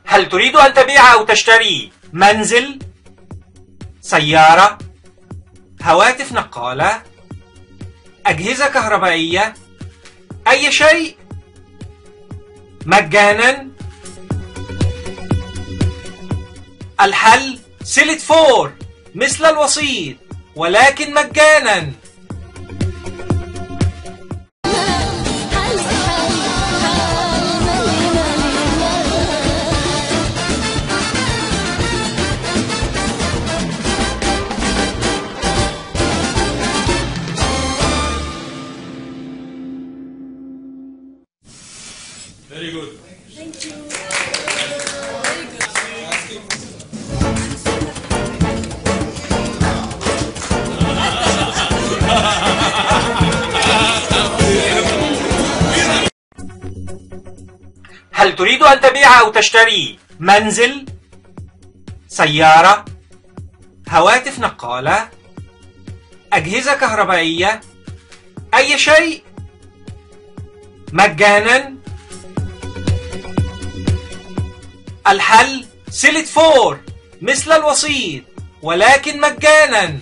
هل تريد أن تبيع أو تشتري منزل، سيارة، هواتف نقالة، أجهزة كهربائية، أي شيء مجانا؟ الحل سيلت فور مثل الوسيط ولكن مجانا. Very good. Thank you. هل تريد أن تبيع أو تشتري منزل، سيارة، هواتف نقالة، أجهزة كهربائية، أي شيء مجانا؟ الحل سيلت فور مثل الوسيط ولكن مجانا.